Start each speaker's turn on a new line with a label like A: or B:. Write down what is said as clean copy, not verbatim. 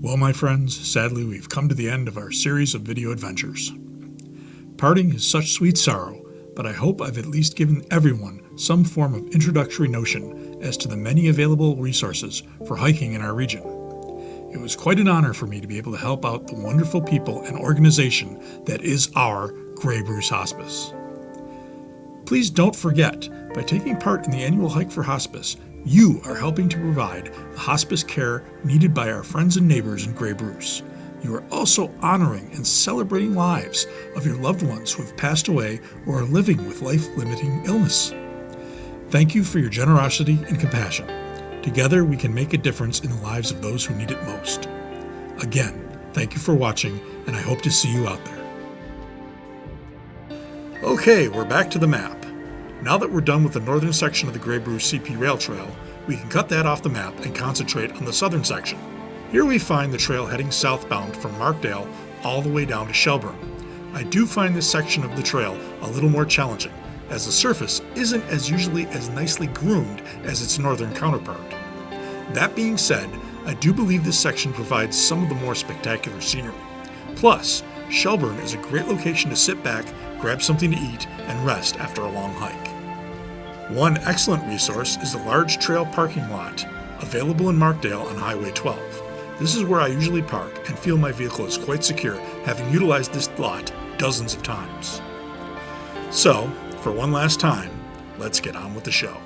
A: Well, my friends, sadly we've come to the end of our series of video adventures. Parting is such sweet sorrow, but I hope I've at least given everyone some form of introductory notion as to the many available resources for hiking in our region. It was quite an honor for me to be able to help out the wonderful people and organization that is our Grey Bruce Hospice. Please don't forget, by taking part in the annual Hike for Hospice, you are helping to provide the hospice care needed by our friends and neighbors in Grey Bruce. You are also honoring and celebrating lives of your loved ones who have passed away or are living with life-limiting illness. Thank you for your generosity and compassion. Together we can make a difference in the lives of those who need it most. Again, thank you for watching, and I hope to see you out there. Okay, we're back to the map. Now that we're done with the northern section of the Grey Bruce CP Rail Trail, we can cut that off the map and concentrate on the southern section. Here we find the trail heading southbound from Markdale all the way down to Shelburne. I do find this section of the trail a little more challenging, as the surface isn't as usually as nicely groomed as its northern counterpart. That being said, I do believe this section provides some of the more spectacular scenery. Plus, Shelburne is a great location to sit back, grab something to eat, and rest after a long hike. One excellent resource is the large trail parking lot, available in Markdale on Highway 12. This is where I usually park and feel my vehicle is quite secure, having utilized this lot dozens of times. So, for one last time, let's get on with the show.